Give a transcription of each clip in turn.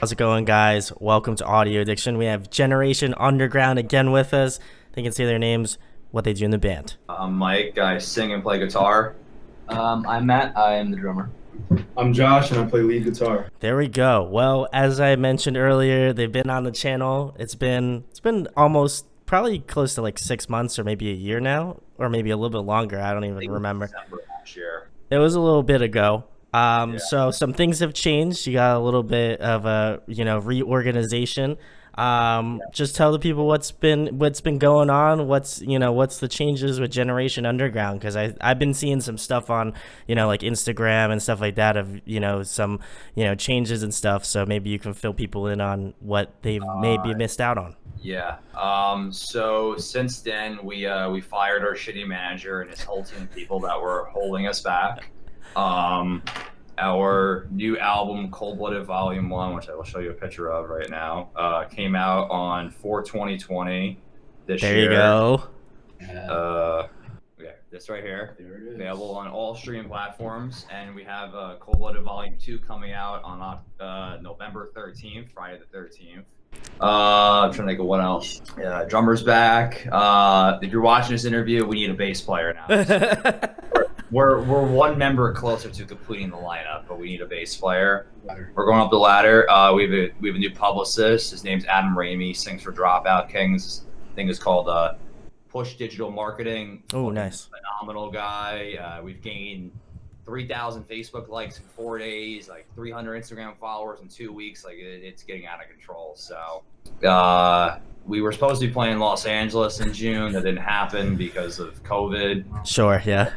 How's it going, guys? Welcome to Audio Addiction. We have Generation Underground again with us. They can say their names, what they do in the band. I'm Mike. I sing and play guitar. I'm Matt. I am the drummer. I'm Josh, and I play lead guitar. There we go. Well, as I mentioned earlier, they've been on the channel. It's been almost probably close to like 6 months or maybe a year now, or maybe a little bit longer. I don't even remember. December last year. It was a little bit ago. Yeah. So some things have changed. You got a little bit of a reorganization. Just tell the people what's been going on. What's the changes with Generation Underground? Because I've been seeing some stuff on like Instagram and stuff like that of some changes and stuff. So maybe you can fill people in on what they've maybe missed out on. Yeah. So since then, we fired our shitty manager and his whole team of people that were holding us back. Our new album, Cold Blooded Volume 1, which I will show you a picture of right now, came out on 4/20/20 this year. There you go. Okay, this right here. There it is. Available on all streaming platforms, and we have Cold Blooded Volume 2 coming out on November 13th, Friday the 13th. I'm trying to think of what else. Yeah, drummer's back. If you're watching this interview, we need a bass player now. We're one member closer to completing the lineup, but we need a bass player. We're going up the ladder. We have a new publicist. His name's Adam Ramey. Sings for Dropout Kings. I think it's called Push Digital Marketing. Oh, nice. Phenomenal guy. We've gained 3,000 Facebook likes in 4 days, like 300 Instagram followers in 2 weeks. Like it's getting out of control. So we were supposed to be playing Los Angeles in June. That didn't happen because of COVID. Sure. Yeah.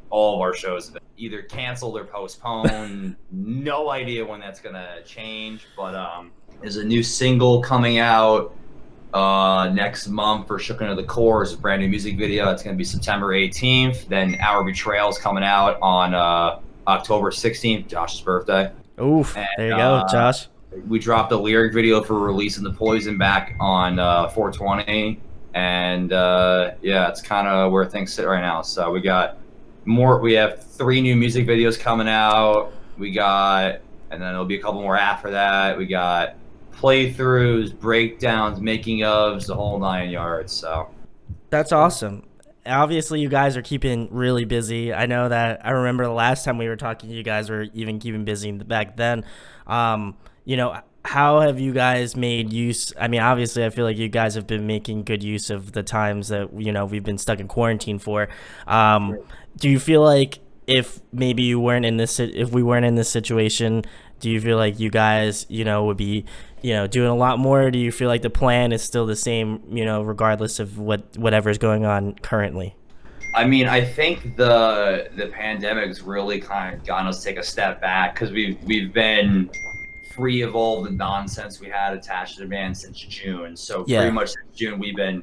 All of our shows have been either canceled or postponed. No idea when that's gonna change, but there's a new single coming out next month for Shook Under the Core. It's a brand new music video. It's gonna be September 18th. Then Our Betrayal is coming out on October 16th, Josh's birthday. Oof. And, there you go, Josh. We dropped a lyric video for releasing The Poison back on 4/20, and yeah, it's kind of where things sit right now. So we have 3 new music videos coming out. And then there'll be a couple more after that. We got playthroughs, breakdowns, making ofs, the whole 9 yards. So That's awesome. Obviously, you guys are keeping really busy. I know that I remember the last time we were talking, you guys were even keeping busy back then. How have you guys made use? I mean, obviously, I feel like you guys have been making good use of the times that, we've been stuck in quarantine for. Do you feel like if maybe we weren't in this situation, do you feel like you guys, would be, doing a lot more? Or do you feel like the plan is still the same, regardless of whatever's going on currently? I mean, I think the pandemic's really kind of gotten us to take a step back because we've been free of all the nonsense we had attached to the band since June. So pretty much since June, we've been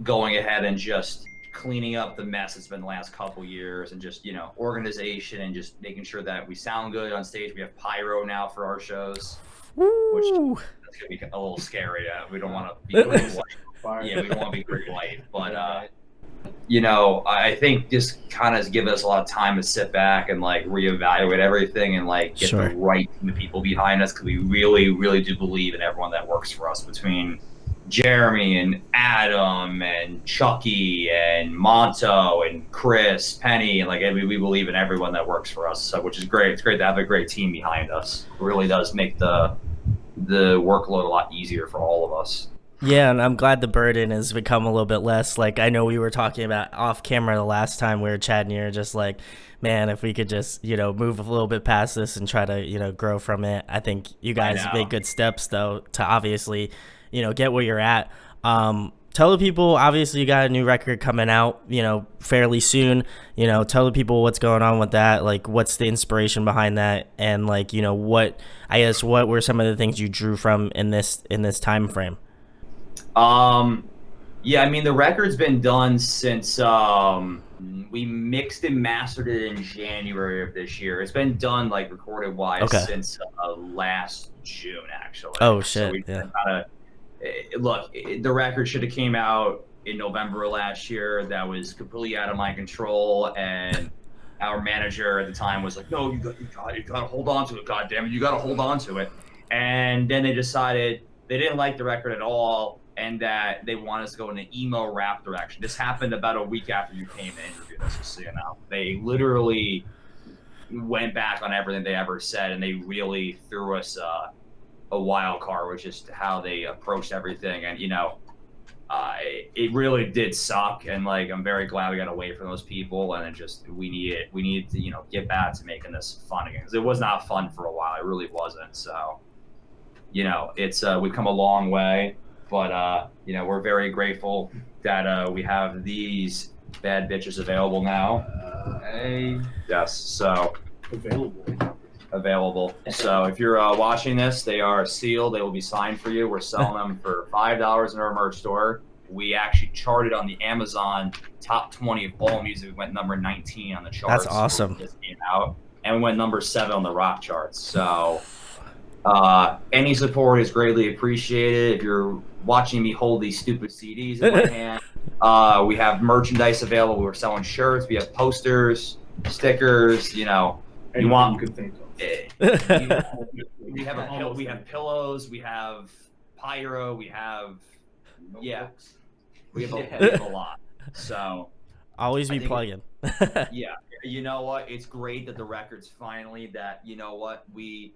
going ahead and just cleaning up the mess that's been the last couple years, and just organization and just making sure that we sound good on stage. We have pyro now for our shows, which that's gonna be a little scary. We don't want to be great white. Yeah, we don't want to be great white, but I think this kind of has given us a lot of time to sit back and like reevaluate everything and like get the right team of people behind us, because we really, really do believe in everyone that works for us, between Jeremy and Adam and Chucky and Monto and Chris, Penny, and like we believe in everyone that works for us, so, which is great. It's great to have a great team behind us. It really does make the workload a lot easier for all of us. Yeah, and I'm glad the burden has become a little bit less. Like, I know we were talking about off camera the last time we were chatting, you're just like, man, if we could just, move a little bit past this and try to, grow from it. I think you guys made good steps, though, to obviously, get where you're at. Tell the people, obviously you got a new record coming out, fairly soon. Tell the people what's going on with that, like what's the inspiration behind that, and like, what were some of the things you drew from in this time frame? Yeah, I mean, the record's been done since we mixed and mastered it in January of this year. It's been done like recorded wise since last June, actually. Oh shit! So look, the record should have came out in November of last year. That was completely out of my control, and our manager at the time was like, "No, you got to hold on to it. God damn it, you got to hold on to it." And then they decided they didn't like the record at all, and that they wanted us to go in an emo rap direction. This happened about a week after you came to interview us, just so you know. They literally went back on everything they ever said, and they really threw us a wild card, which is how they approached everything. And it really did suck, and like I'm very glad we got away from those people, and it just we need to get back to making this fun again, because it was not fun for a while. It really wasn't. So it's we've come a long way, but we're very grateful that we have these bad bitches available now. Hey. Yes, so available. So if you're watching this, they are sealed. They will be signed for you. We're selling them for $5 in our merch store. We actually charted on the Amazon top 20 of all music. We went number 19 on the charts. That's awesome. Just came out, and we went number 7 on the rock charts. So any support is greatly appreciated. If you're watching me hold these stupid CDs in my hand, we have merchandise available. We're selling shirts. We have posters, stickers. You want? You could think of. We have pillows. We have pyro. We have we have a lot. So Always be plugging. yeah, you know what? It's great that the record's finally that. You know what? We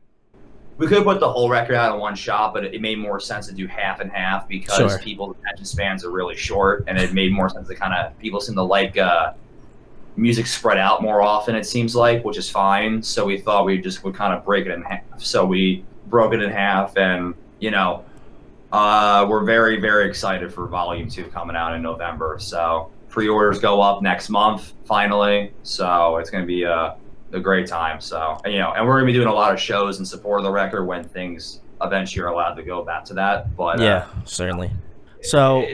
could put the whole record out in one shot, but it made more sense to do half and half because people's attention spans are really short, and it made more sense to people seem to like music spread out more often, it seems like, which is fine. So we thought we would kind of break it in half. So we broke it in half, and we're very, very excited for Volume 2 coming out in November. So pre-orders go up next month, finally. So it's going to be a great time. So, and we're going to be doing a lot of shows in support of the record when things eventually are allowed to go back to that. But yeah, certainly. So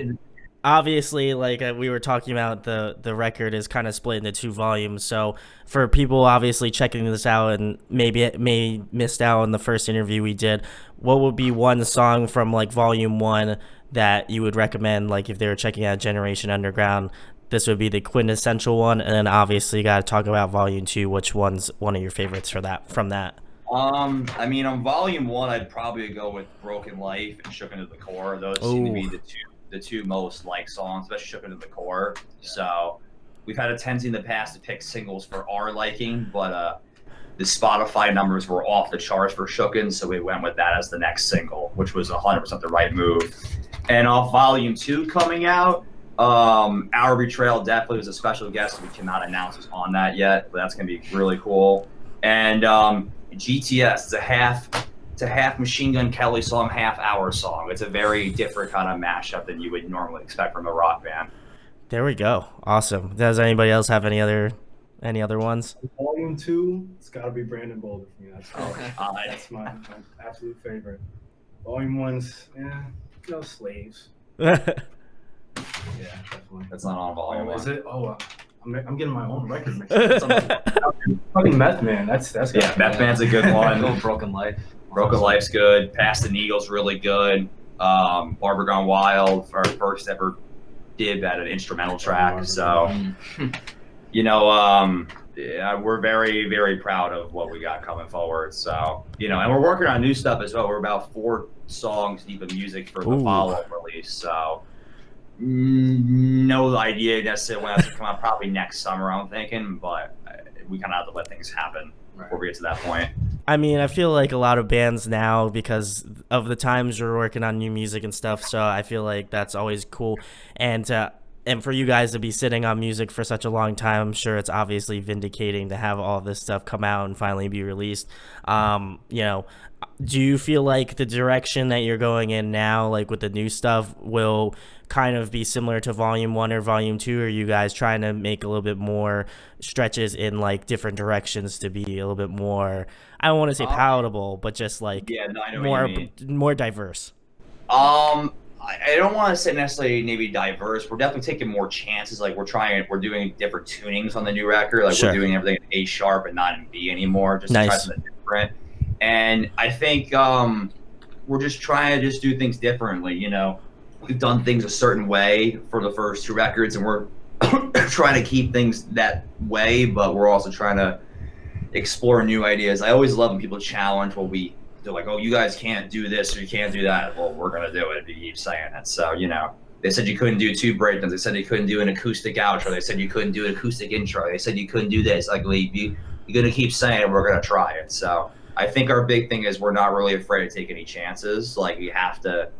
obviously, like we were talking about, the record is kind of split into 2 volumes. So for people obviously checking this out and maybe missed out on the first interview we did, what would be one song from like Volume 1 that you would recommend, like if they were checking out Generation Underground? This would be the quintessential one, and then obviously you got to talk about Volume 2. Which one's one of your favorites from that? On Volume 1, I'd probably go with Broken Life and Shook Into the Core. Those seem to be the two most liked songs, especially Shook Into the Core. Yeah. So we've had a tendency in the past to pick singles for our liking, but the Spotify numbers were off the charts for Shookin', so we went with that as the next single, which was 100% the right move. And off Volume 2 coming out, Our Betrayal definitely was a special guest. We cannot announce who's on that yet, but that's going to be really cool. And GTS, it's a half Machine Gun Kelly song, half our song. It's a very different kind of mashup than you would normally expect from a rock band. There we go. Awesome. Does anybody else have any other ones? Volume 2, it's got to be Brandon Boulder for me. That's my absolute favorite. Volume 1's, Slaves. Yeah, definitely. That's not on Volume 1. Is it? I'm getting my own record mixed up. Fucking Meth Man. That's good. Yeah, Meth Man's a good one. Broken Life. Broken Life's good. Past the Needle's really good. Barbara Gone Wild, our first ever dib at an instrumental track. So, we're very, very proud of what we got coming forward. So, and we're working on new stuff as well. We're about 4 songs deep of music for the follow-up release. So, no idea necessarily when that's going to come out. Probably next summer, I'm thinking, but we kind of have to let things happen before we get to that point. I mean, I feel like a lot of bands now, because of the times we're working on new music and stuff, so I feel like that's always cool. And for you guys to be sitting on music for such a long time, I'm sure it's obviously vindicating to have all this stuff come out and finally be released. Do you feel like the direction that you're going in now, like with the new stuff, will kind of be similar to Volume 1 or Volume 2? Or are you guys trying to make a little bit more stretches in like different directions to be a little bit more, I don't want to say palatable, but just like more diverse? I don't want to say necessarily maybe diverse. We're definitely taking more chances. Like we're doing different tunings on the new record. Like we're doing everything in A sharp and not in B anymore, just to try something different. And I think we're just trying to do things differently. We've done things a certain way for the first 2 records, and we're trying to keep things that way, but we're also trying to explore new ideas. I always love when people challenge what we they're like, oh, you guys can't do this or you can't do that. Well, we're gonna do it if you keep saying it. So, you know, they said you couldn't do 2 breakdowns. They said you couldn't do an acoustic outro. They said you couldn't do an acoustic intro. They said you couldn't do this. Like, you're gonna keep saying it, we're gonna try it. So I think our big thing is we're not really afraid to take any chances. Like, we have to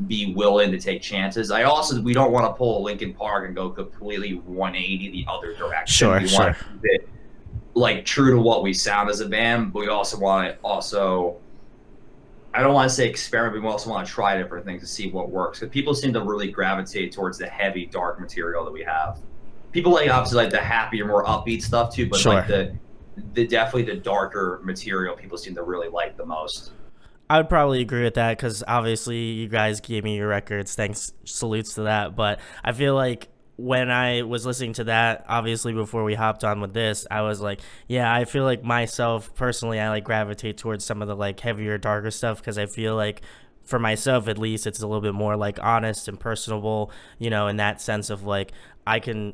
be willing to take chances. We don't want to pull a Linkin Park and go completely 180 the other direction. Sure, we sure. want to keep it like true to what we sound as a band, but we also want to I don't want to say experiment, but we also want to try different things to see what works. Because people seem to really gravitate towards the heavy, dark material that we have. People like obviously like the happier, more upbeat stuff too, but Sure. like the definitely the darker material people seem to really like the most. I would probably agree with that because obviously you guys gave me your records. Thanks, salutes to that. But I feel like when I was listening to that, obviously before we hopped on with this, I was like, yeah, I feel like myself personally, I like gravitate towards some of the like heavier, darker stuff because I feel like for myself at least, it's a little bit more like honest and personable, you know, in that sense of like I can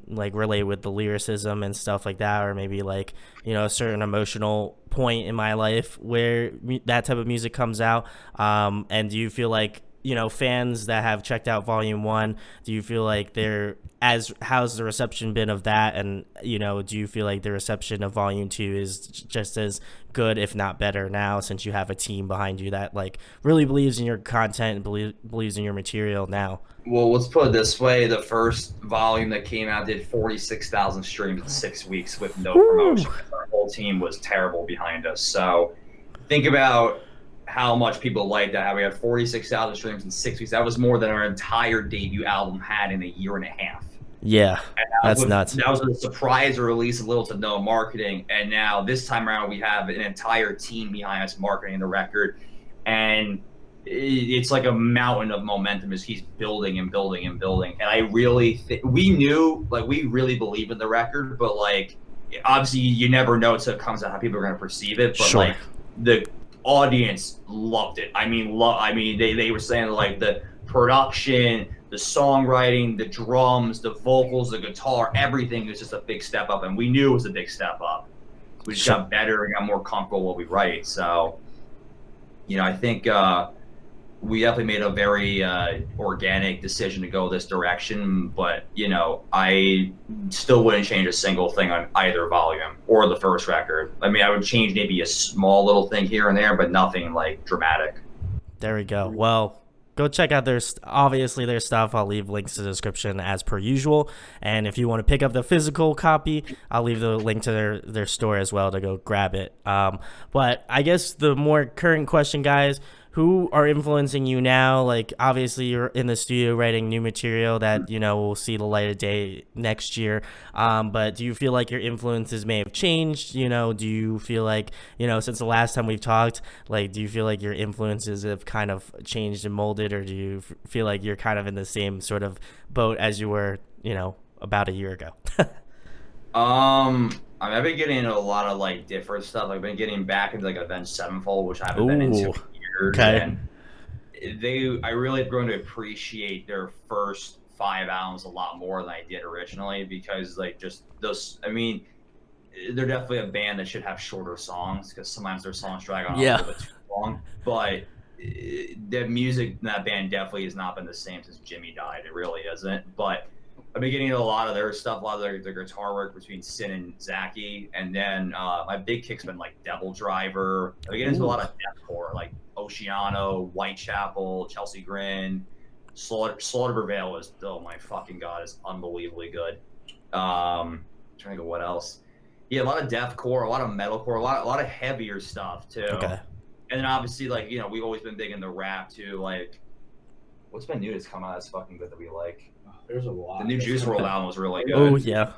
like relate with the lyricism and stuff like that, or maybe like, you know, a certain emotional point in my life where that type of music comes out. And do you feel like, you know, fans that have checked out Volume 1, do you feel like how's the reception been of that? And, you know, do you feel like the reception of Volume 2 is just as good, if not better now, since you have a team behind you that like really believes in your content and believes in your material now? Well, let's put it this way. The first volume that came out did 46,000 streams in 6 weeks with no promotion. Our whole team was terrible behind us. So think about how much people liked that. How we had 46,000 streams in 6 weeks. That was more than our entire debut album had in a year and a half. Yeah, that's nuts. That was a surprise release, little to no marketing. And now this time around, we have an entire team behind us marketing the record. And it's like a mountain of momentum as he's building and building and building. And I really think we really believe in the record, but like, obviously you never know until it comes out how people are going to perceive it. But Sure. like the audience loved it. I mean, they were saying like the production, the songwriting, the drums, the vocals, the guitar, everything was just a big step up. And we knew it was a big step up. We just got better and got more comfortable what we write. So, you know, I think, we definitely made a very organic decision to go this direction, but, you know, I still wouldn't change a single thing on either volume or the first record. I mean, I would change maybe a small little thing here and there, but nothing like dramatic. There we go. Well, go check out their stuff. I'll leave links in the description as per usual. And if you want to pick up the physical copy, I'll leave the link to their store as well to go grab it. But I guess the more current question, guys, who are influencing you now? Like, obviously you're in the studio writing new material that, you know, will see the light of day next year. But do you feel like your influences may have changed? You know, do you feel like, you know, since the last time we've talked, like, do you feel like your influences have kind of changed and molded, or do you feel like you're kind of in the same sort of boat as you were, you know, about a year ago? I've been getting into a lot of like different stuff. I've been getting back into like Avenged Sevenfold, which I haven't been into in years. Okay. And I really have grown to appreciate their first 5 albums a lot more than I did originally, because like just those, I mean, they're definitely a band that should have shorter songs because sometimes their songs drag on a little bit too long. But the music in that band definitely has not been the same since Jimmy died. It really isn't. But I've been getting into a lot of their stuff, a lot of their guitar work between Sin and Zachy. And then my big kick's been like Devil Driver. I get into a lot of deathcore, like Oceano, Whitechapel, Chelsea Grin. Slaughter Prevail is, oh my fucking god, is unbelievably good. Trying to think of what else. Yeah, a lot of deathcore, a lot of metalcore, a lot of heavier stuff too. Okay. And then obviously, like, you know, we've always been big in the rap too. Like, what's been new that's come out that's fucking good that we like? There's a lot. The new Juice WRLD album was really good. Oh yeah.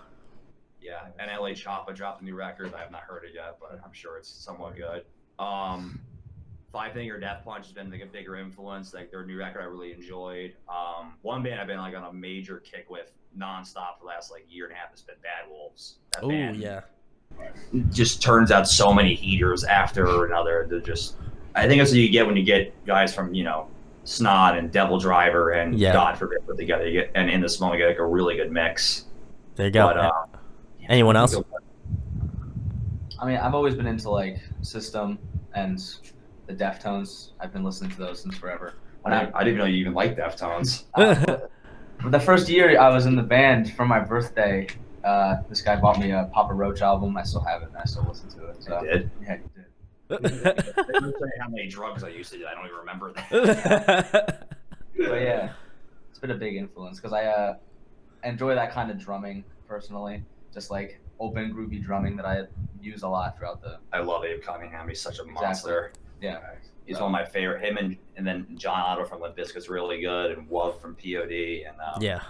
Yeah, and LA Choppa dropped a new record. I have not heard it yet, but I'm sure it's somewhat good. Five Finger Death Punch has been like a bigger influence. Like their new record, I really enjoyed. One band I've been like on a major kick with nonstop for the last like year and a half has been Bad Wolves. Oh yeah. Just turns out so many heaters after another. They're just, I think that's what you get when you get guys from, you know, Snot and Devil Driver and God forbid put together. You get, and in this moment, you get like a really good mix. There you go. Anyone else? I mean, I've always been into like System, and the Deftones. I've been listening to those since forever. I didn't even know you even liked Deftones. The first year I was in the band for my birthday, this guy bought me a Papa Roach album. I still have it, and I still listen to it. So. I did. Yeah, you did. They were saying how many drugs I used to do. I don't even remember that. But yeah, it's been a big influence because I enjoy that kind of drumming personally. Just like open groovy drumming that I use a lot throughout the. I love Abe Cunningham. He's such a monster. Yeah. He's one of my favorite. Him and then John Otto from Limp Bizkit's really good, and Wov from POD, and yeah.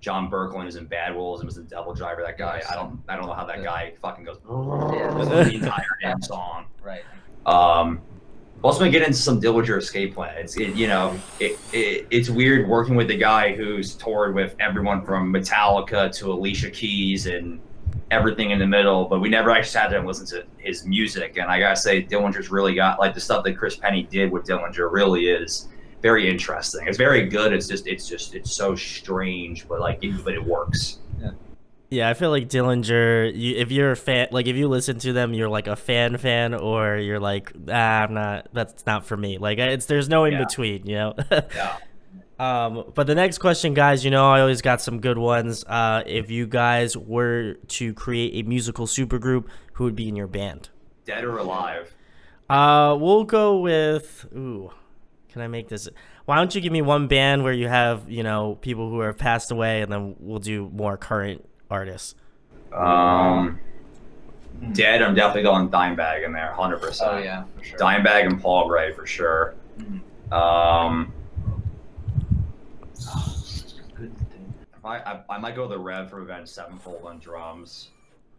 John Berkland is in Bad Wolves and was in Devil Driver. That guy, I don't know how that guy fucking goes the entire damn song. Right. Also gonna get into some Dillinger Escape Plan. It's weird working with the guy who's toured with everyone from Metallica to Alicia Keys and everything in the middle, but we never actually sat there and listened to his music. And I gotta say, Dillinger's really got, like, the stuff that Chris Penny did with Dillinger really is very interesting. It's very good. It's so strange, but it works. Yeah, I feel like Dillinger, if you're a fan, like if you listen to them, you're like a fan, or you're like, that's not for me. Like there's no in between, you know? Yeah. But the next question, guys, I always got some good ones. If you guys were to create a musical supergroup, who would be in your band? Dead or alive? We'll go with, can I make this? Why don't you give me one band where you have, people who have passed away, and then we'll do more current artists. Dead, I'm definitely going Dimebag in there, 100%. Oh yeah, for sure. Dimebag and Paul Gray for sure. I might go the Rev from Avenged Sevenfold on drums.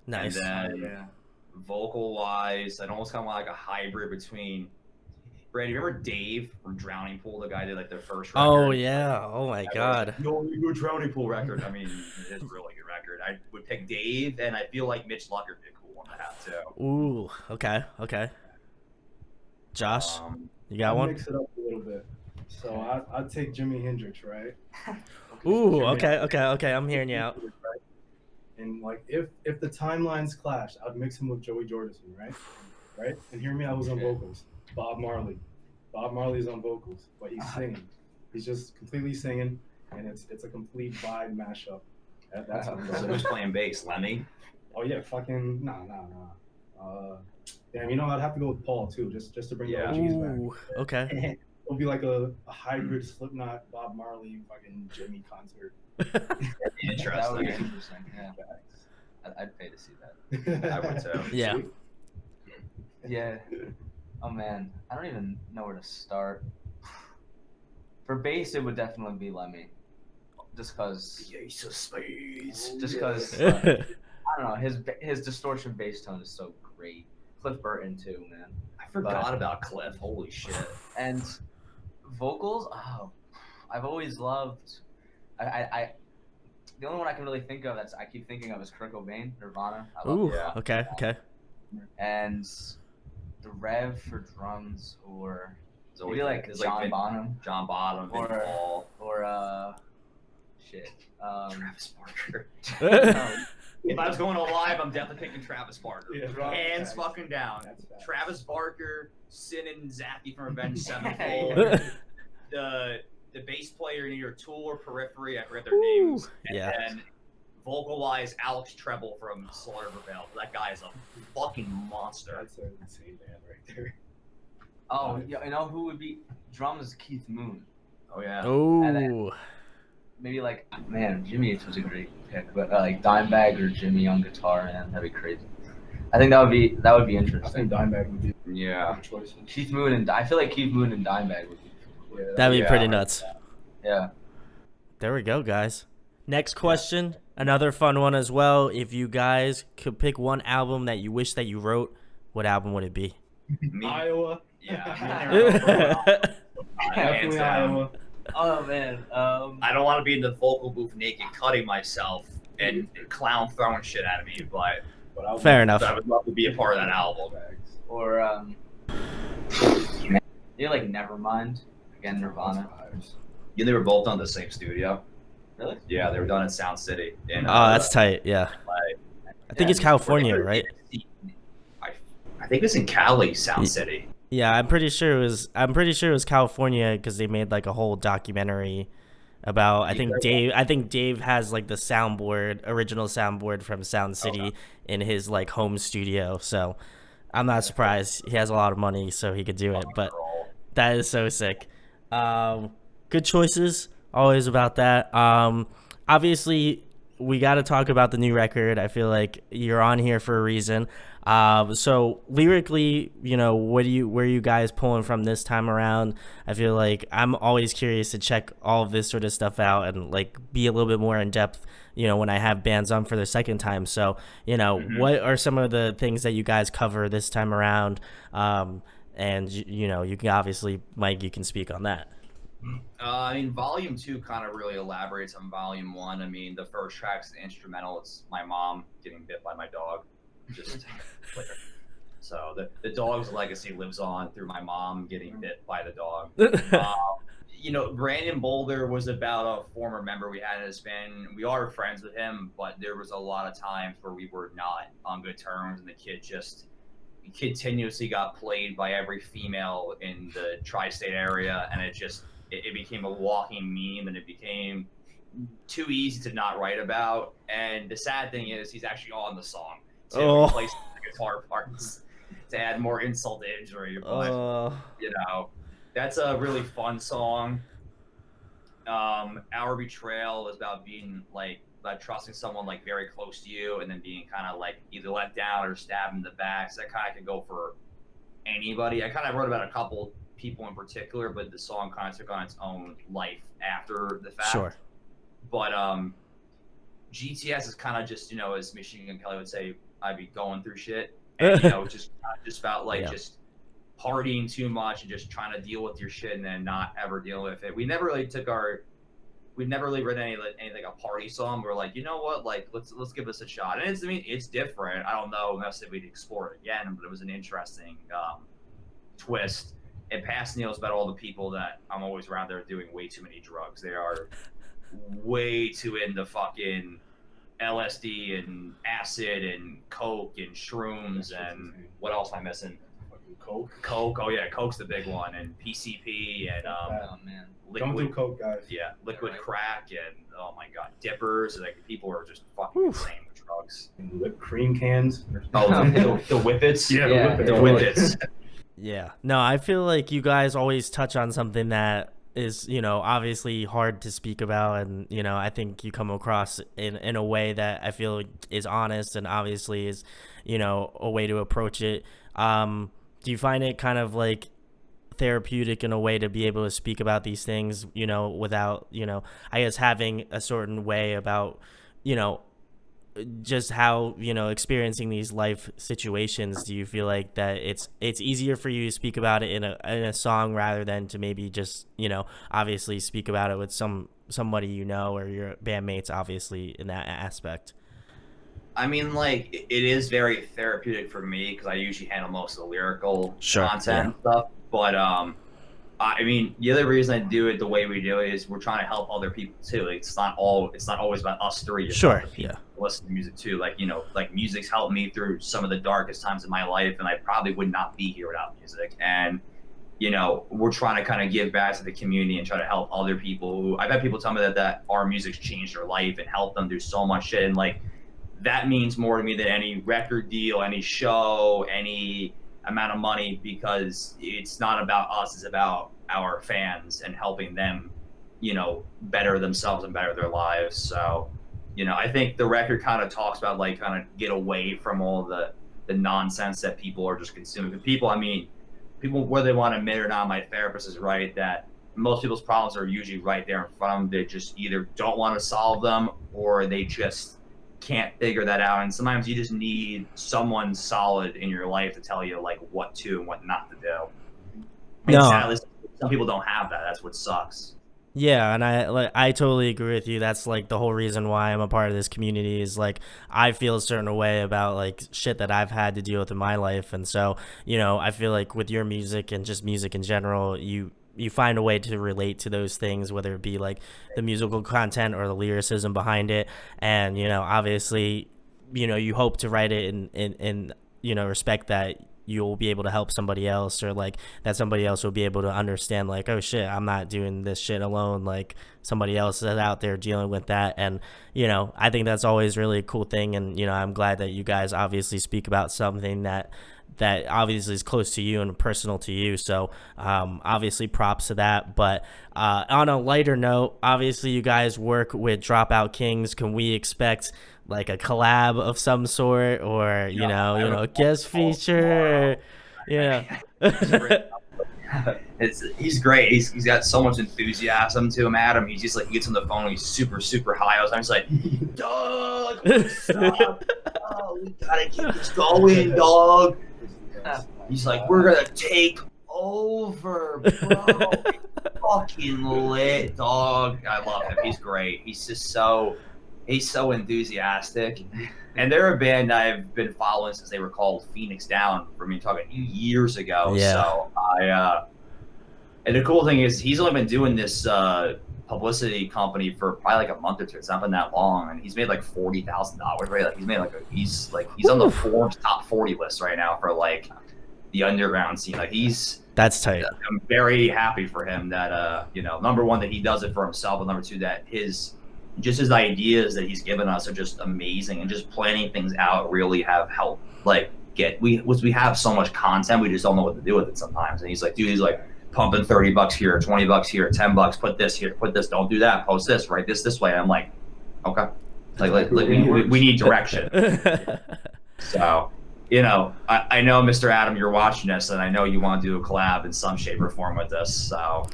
Nice. And then vocal wise, I'd almost kind of want like a hybrid between. Brad, you remember Dave from Drowning Pool, the guy who did like their first record? Oh yeah. Oh my God. The only good Drowning Pool record. I mean, it is a really good record. I would pick Dave, and I feel like Mitch Lucker would be a cool one to have too. Ooh. Okay. Josh, you got one? Mix it up a little bit. So I'd take Jimi Hendrix, right? Ooh. Okay. I'm hearing you out. And like if the timelines clashed, I'd mix him with Joey Jordison, right? And hear me, I was on vocals. Bob Marley's on vocals, but he's singing. He's just completely singing, and it's a complete vibe mashup. That's how I'm So who's playing bass? Lemmy? Oh yeah, fucking nah. Damn, I'd have to go with Paul too, just to bring the OGs back. Ooh, okay. It'll be like a hybrid Slipknot, Bob Marley, fucking Jimmy concert. That would be Interesting. interesting. Yeah. I'd pay to see that. I would too. Yeah. Yeah. Oh man, I don't even know where to start. For bass, it would definitely be Lemmy, just because. Ace of Spades. Just because. I don't know, his distortion bass tone is so great. Cliff Burton too, man. I forgot about Cliff. Holy shit. And vocals, I've always loved. I the only one I can really think of I keep thinking of is Kurt Cobain, Nirvana. I love Ooh. Yeah. Okay. And the Rev for drums, or So maybe like John Bonham, John Bonham, Vin Paul, or Travis Barker. no, If I was going to live, I'm definitely picking Travis Barker. Yeah, Hands facts. fucking down. That's facts. Travis Barker, Sin and Zacky from Avenged Yeah. Sevenfold. The bass player in either Tool or Periphery, I forget their Ooh, names. And yeah. then vocal-wise, Alex Treble from Slaughter Rebel. That guy is a fucking monster. That's an insane band right there. Oh, yeah, you know who would be drums? Keith Moon. Oh yeah. Ooh. Maybe like, man, Jimmy H was a great pick, but like Dimebag or Jimmy on guitar, man, that'd be crazy. I think that would be I interesting. think Dimebag would be Yeah. a choice. Keith Moon and I feel like Keith Moon and Dimebag would be. Yeah, That'd be Yeah. pretty nuts. Yeah. There we go, guys. Next question, another fun one as well. If you guys could pick one album that you wish that you wrote, what album would it be? Me, Iowa. yeah. Hands Definitely down. Iowa. Oh man. I don't want to be in the vocal booth naked, cutting myself and clown throwing shit at me, but Fair enough. I would love to be a part of that album. Or you're like Nevermind. Again, Nirvana. Yeah, they were both done in the same studio. Really? Yeah, they were done in Sound City. In, Oh, that's tight. Yeah. like, I think it's California, right? I think think it was in Cali, Sound City. Yeah, I'm pretty sure it was. I'm pretty sure it was California because they made like a whole documentary about. I think Dave has like the original soundboard from Sound City in his like home studio. So I'm not surprised. He has a lot of money, so he could do it. But that is so sick. Good choices. Always about that. Obviously, we got to talk about the new record. I feel like you're on here for a reason. So lyrically, where are you guys pulling from this time around? I feel like I'm always curious to check all of this sort of stuff out and like be a little bit more in depth, when I have bands on for the second time. So, what are some of the things that you guys cover this time around? And you can obviously, Mike, you can speak on that. I mean, Volume 2 kind of really elaborates on Volume 1. I mean, the first track's the instrumental. It's my mom getting bit by my dog. Just so the dog's legacy lives on through my mom getting bit by the dog. Brandon Boulder was about a former member we had in his band. We are friends with him, but there was a lot of times where we were not on good terms, and the kid just continuously got played by every female in the tri-state area, and it became a walking meme, and it became too easy to not write about. And the sad thing is, he's actually on the song too. He plays the guitar parts to add more insult to injury. But that's a really fun song. Our Betrayal is about being about trusting someone like very close to you, and then being kind of like either let down or stabbed in the back. So that kind of can go for anybody. I kind of wrote about a couple people in particular, but the song kind of took on its own life after the fact. Sure. But GTS is kind of just, as Machine Gun Kelly would say, I'd be going through shit, and just about just partying too much and just trying to deal with your shit and then not ever dealing with it. We never really written any like a party song. We're like, you know what, like let's give this a shot. And it's different. I don't know if we'd explore it again, but it was an interesting twist. And Past Neil's about all the people that I'm always around there doing way too many drugs. They are way too into fucking LSD and acid and coke and shrooms and what else am I missing? Coke. Oh yeah, coke's the big one, and PCP and oh man, don't do coke, guys. Yeah, liquid crack and oh my god, dippers. Like people are just fucking insane with drugs. And whipped cream cans. Oh, the whippets. Yeah, the whippets. Yeah. No, I feel like you guys always touch on something that is, obviously hard to speak about. And, I think you come across in a way that I feel is honest and obviously is, a way to approach it. Do you find it kind of like therapeutic in a way to be able to speak about these things, without, I guess having a certain way about, just how, experiencing these life situations? Do you feel like that it's easier for you to speak about it in a song rather than to maybe just, obviously speak about it with somebody or your bandmates, obviously, in that aspect? I mean, like, it is very therapeutic for me because I usually handle most of the lyrical content and stuff. But I mean, the other reason I do it the way we do it is we're trying to help other people too. Like, it's not always about us three. It's sure. Yeah. Listen to music too. Like, like music's helped me through some of the darkest times in my life, and I probably would not be here without music. And we're trying to kind of give back to the community and try to help other people. I've had people tell me that our music's changed their life and helped them do so much shit. And like, that means more to me than any record deal, any show, any amount of money, because it's not about us, it's about our fans and helping them, better themselves and better their lives. So, I think the record kind of talks about like kind of get away from all the nonsense that people are just consuming. People, whether they want to admit it or not, my therapist is right that most people's problems are usually right there in front of them. They just either don't want to solve them or they just can't figure that out. And sometimes you just need someone solid in your life to tell you like what to and what not to do. And sadly, some people don't have that. That's what sucks. Yeah, and I totally agree with you. That's like the whole reason why I'm a part of this community is like I feel a certain way about like shit that I've had to deal with in my life. And so, I feel like with your music and just music in general, you find a way to relate to those things, whether it be like the musical content or the lyricism behind it. And, obviously, you hope to write it in respect that, you'll be able to help somebody else, or like that somebody else will be able to understand like, oh shit, I'm not doing this shit alone, like somebody else is out there dealing with that. And I think that's always really a cool thing. And I'm glad that you guys obviously speak about something that obviously is close to you and personal to you. So obviously props to that. But on a lighter note, obviously you guys work with Dropout Kings. Can we expect like a collab of some sort, or a guest feature? Yeah. He's great. He's got so much enthusiasm to him, Adam. He's just like, he gets on the phone and he's super, super high. I was just like, dog, what's up? Oh, we gotta keep this going, dog. He's like, we're gonna take over, bro. Fucking lit, dog. I love him. He's great. He's so enthusiastic. And they're a band I've been following since they were called Phoenix Down, talking years ago. Yeah. So and the cool thing is he's only been doing this publicity company for probably like a month or two. It's not been that long, and he's made like $40,000. Right? Like he's on the Forbes top 40 list right now for like the underground scene. Like that's tight. I'm very happy for him that number one, that he does it for himself, and number two, that his ideas that he's given us are just amazing, and just planning things out really have helped we have so much content, we just don't know what to do with it sometimes. And he's like, dude, he's like pumping $30 here, $20 here, $10, put this here, put this, don't do that, post this, write this way. And I'm like, okay, like we need direction. So I know, Mr. Adam, you're watching this, and I know you want to do a collab in some shape or form with this. So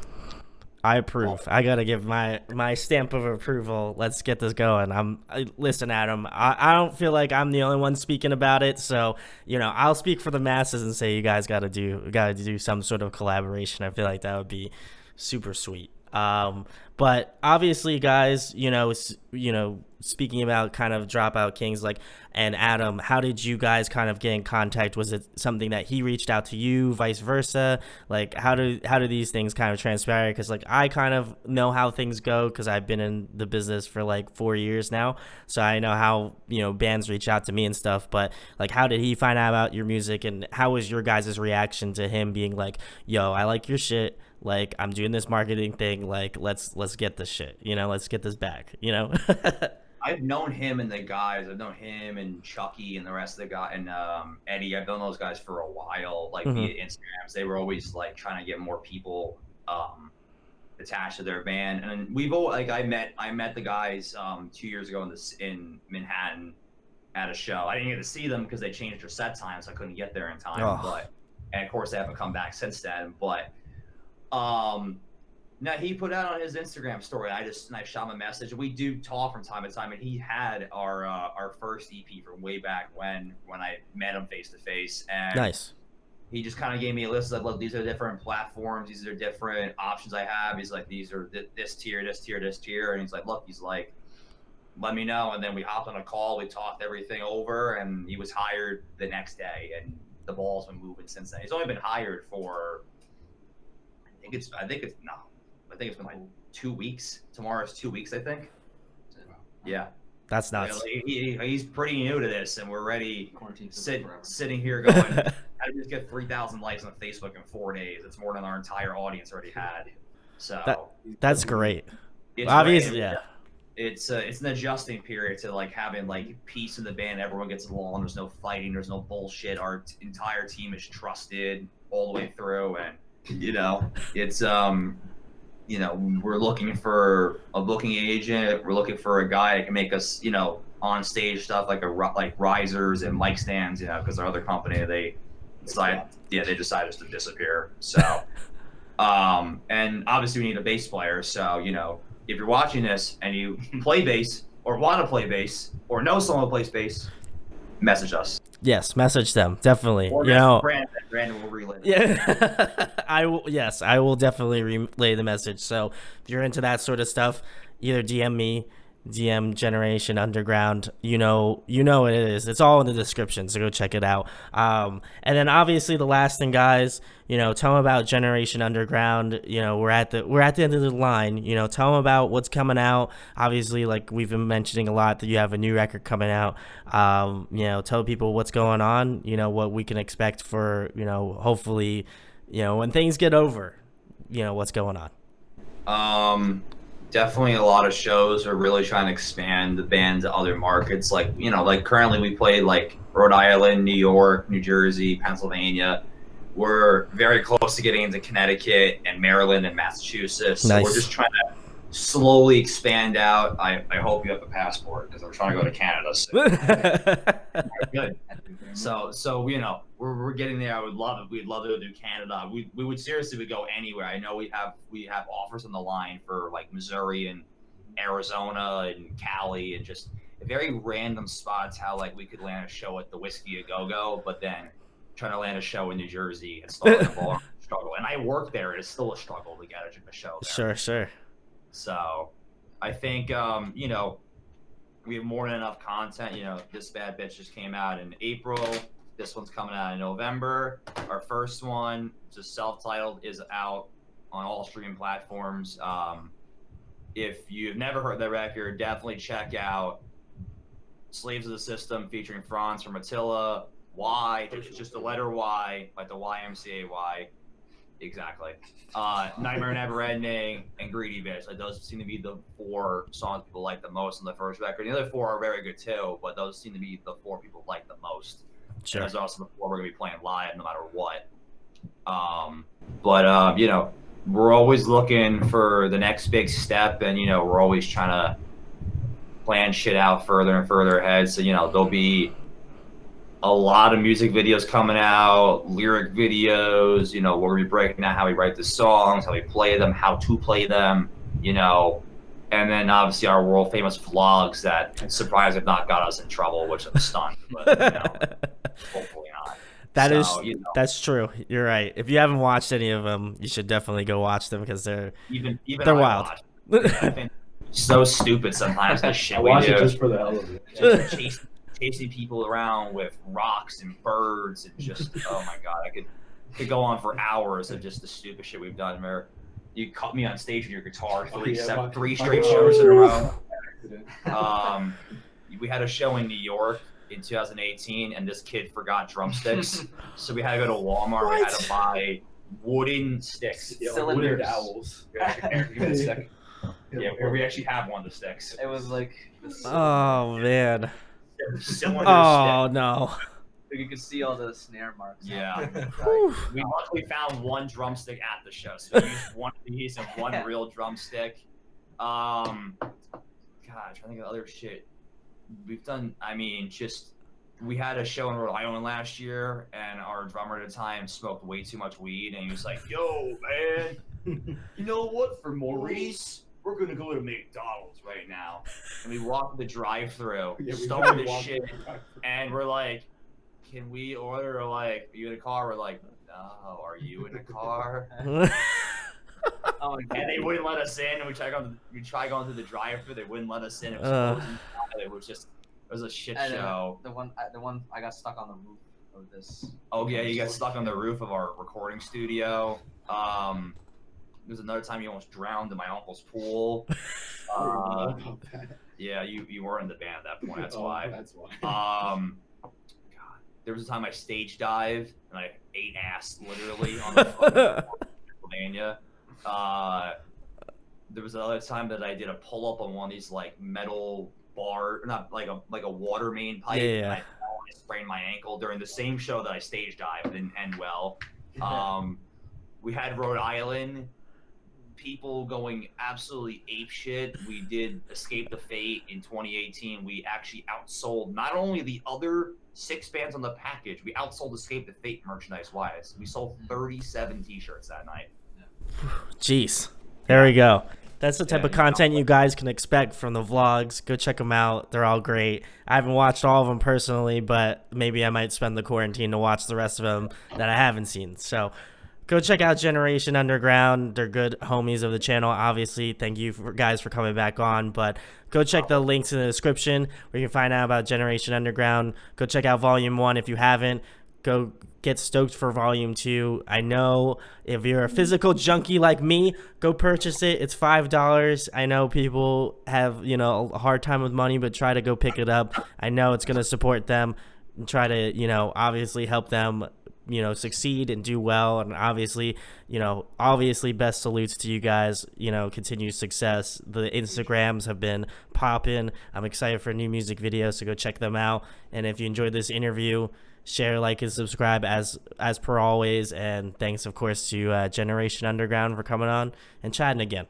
I approve. I gotta give my stamp of approval. Let's get this going. Listen, Adam. I don't feel like I'm the only one speaking about it. So I'll speak for the masses and say you guys gotta do some sort of collaboration. I feel like that would be super sweet. But obviously, guys, speaking about kind of Dropout Kings, and Adam, how did you guys kind of get in contact? Was it something that he reached out to you, vice versa? Like, how do these things kind of transpire? Because I kind of know how things go, because I've been in the business for 4 years now, so I know how bands reach out to me and stuff. But how did he find out about your music, and how was your guys' reaction to him being like, "Yo, I like your shit. I'm doing this marketing thing. Let's get this shit. Let's get this back." I've known him and the guys. I've known him and Chucky and the rest of the guys, and Eddie. I've known those guys for a while, via Instagrams. They were always trying to get more people attached to their band. And we've I met the guys 2 years ago in Manhattan at a show. I didn't get to see them because they changed their set time, so I couldn't get there in time. Oh. And of course they haven't come back since then. But now he put out on his Instagram story. I shot him a message. We do talk from time to time, and he had our first EP from way back when I met him face to face. And nice. He just kind of gave me a list of look, these are different platforms, these are different options I have. He's like, these are this tier, this tier, this tier, and he's like, look, he's like, let me know. And then we hopped on a call, we talked everything over, and he was hired the next day, and the ball's been moving since then. He's only been hired for I think it's been 2 weeks. Tomorrow's 2 weeks, I think. Yeah. That's nuts. He's pretty new to this, and we're ready sitting here going, how did we just get 3,000 likes on Facebook in 4 days? It's more than our entire audience already had. So that's great. Obviously, yeah. It's an adjusting period to having peace in the band. Everyone gets along. There's no fighting. There's no bullshit. Our entire team is trusted all the way through, and it's we're looking for a booking agent. We're looking for a guy that can make us on stage stuff like risers and mic stands, because our other company they decided to disappear. So and obviously we need a bass player. So if you're watching this and you play bass or want to play bass or know someone who plays bass, message us. Yes, message them, definitely. Or Brandon will relay. Yeah, I will. Yes, I will definitely relay the message. So if you're into that sort of stuff, either DM me, DM Generation Underground. You know it is. It's all in the description, so go check it out. And then obviously the last thing, guys, tell them about Generation Underground. We're at the end of the line. Tell them about what's coming out. Obviously, like we've been mentioning a lot, that you have a new record coming out. Tell people what's going on. What we can expect for hopefully, when things get over. What's going on. Definitely a lot of shows. Are really trying to expand the band to other markets. Like currently we play like Rhode Island, New York, New Jersey, Pennsylvania. We're very close to getting into Connecticut and Maryland and Massachusetts. So Nice. we're just trying to slowly expand out. I hope you have a passport, because I'm trying to go to Canada soon. Good. So we're getting there. I would love it. We'd love to go to Canada. We would seriously go anywhere. I know we have offers on the line for like Missouri and Arizona and Cali, and just very random spots. How like we could land a show at the Whiskey A Go Go, but then trying to land a show in New Jersey and start a bar struggle. And I work there. It's still a struggle to get a show there. Sure. So I think we have more than enough content. This Bad Bitch just came out in April. This one's coming out in November. Our first one, just self-titled, is out on all streaming platforms. If you've never heard that record, definitely check out Slaves of the System featuring Franz from Attila. Y, just the letter Y, like the YMCA. Exactly. Nightmare Never Ending and Greedy Bitch. Like those seem to be the 4 songs people like the most on the first record. The other 4 are very good too, but those seem to be the 4 people like the most. Sure. And there's also the 4 we're gonna be playing live no matter what. We're always looking for the next big step, and we're always trying to plan shit out further and further ahead. So there'll be a lot of music videos coming out, lyric videos, where we're breaking down how we write the songs, how we play them, how to play them, and then obviously our world famous vlogs that surprised have not got us in trouble, which I'm stunned, but hopefully not. That's true. You're right. If you haven't watched any of them, you should definitely go watch them, because they're wild. I think so stupid sometimes. The shit I we watch do. it just for the hell of it. Chasing people around with rocks and birds and just oh my god, I could go on for hours of just the stupid shit we've done. Where you cut me on stage with your guitar three straight shows in a row. We had a show in New York in 2018, and this kid forgot drumsticks, so we had to go to Walmart. We had to buy wooden sticks, wooden owls. Yeah, we actually have one of the sticks. It was like Oh man. Cylinder Oh stick. no. you could see all the snare marks. Yeah. We luckily found one drumstick at the show, so we used one piece and one real drumstick. God, I'm trying to think of other shit we've done. I mean, we had a show in Rhode Island last year, and our drummer at the time smoked way too much weed, and he was like, "Yo, man, you know what? For Maurice, we're gonna go to McDonald's right now." And we walked the drive-through, started this shit, and we're like, "Can we order? Like, are you in a car?" We're like, "No, are you in a car?" Oh my god. And they wouldn't let us in. And we tried going through the drive-through. They wouldn't let us in. It was closed. It was a shit show. The one I got stuck on the roof of this. Oh yeah, you got stuck on the roof of our recording studio. There's another time you almost drowned in my uncle's pool. Yeah, you were in the band at that point. That's why. That's why. God, there was a time I stage dived and I ate ass literally on the phone in Pennsylvania. There was another time that I did a pull up on one of these like metal bar, not like a water main pipe. Yeah. And I sprained my ankle during the same show that I stage dived. Didn't end well. We had Rhode Island people going absolutely apeshit. We did Escape the Fate in 2018. We actually outsold not only the other 6 bands on the package, we outsold Escape the Fate merchandise wise. We sold 37 t-shirts that night. Jeez. There we go. That's the type of content you guys can expect from the vlogs. Go check them out. They're all great. I haven't watched all of them personally, but maybe I might spend the quarantine to watch the rest of them that I haven't seen. So go check out Generation Underground. They're good homies of the channel. Obviously, thank you guys for coming back on. But go check the links in the description where you can find out about Generation Underground. Go check out Volume 1 if you haven't. Go get stoked for Volume 2. I know if you're a physical junkie like me, go purchase it. It's $5. I know people have, a hard time with money, but try to go pick it up. I know it's going to support them and try to, obviously help them, succeed and do well. And obviously best salutes to you guys, continued success. The Instagrams have been popping. I'm excited for new music videos, so go check them out. And if you enjoyed this interview, share, like, and subscribe as per always. And thanks, of course, to Generation Underground for coming on and chatting again.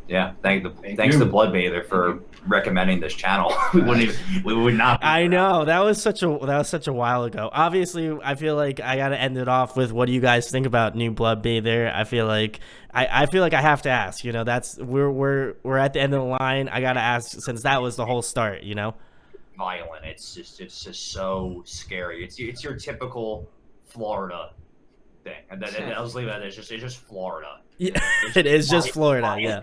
Yeah, thanks to Bloodbather for recommending this channel. we would not. I know that was such a while ago. Obviously, I feel like I gotta end it off with, what do you guys think about new Bloodbather? I feel like I have to ask. That's we're at the end of the line. I gotta ask, since that was the whole start. Violent. It's just so scary. It's your typical Florida thing. And I'll just leave it at that. It's just Florida. Yeah, it is just Florida. Yeah.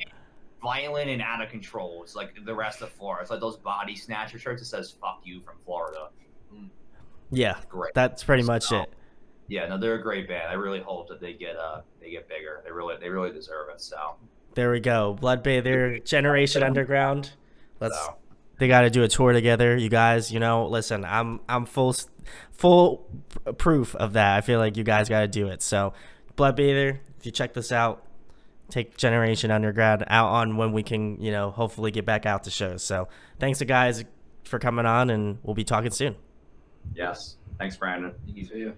Violent and out of control. It's like the rest of Florida. It's like those body snatcher shirts that says "fuck you" from Florida. Yeah, great. That's pretty much it. Yeah, no, they're a great band. I really hope that they get bigger. They really deserve it. So there we go. Bloodbather, Generation Underground. They got to do a tour together, you guys. Listen, I'm full proof of that. I feel like you guys got to do it. So, Bloodbather, if you check this out, take Generation Underground out on when we can, hopefully get back out to shows. So, thanks to guys for coming on, and we'll be talking soon. Yes, thanks, Brandon. See ya.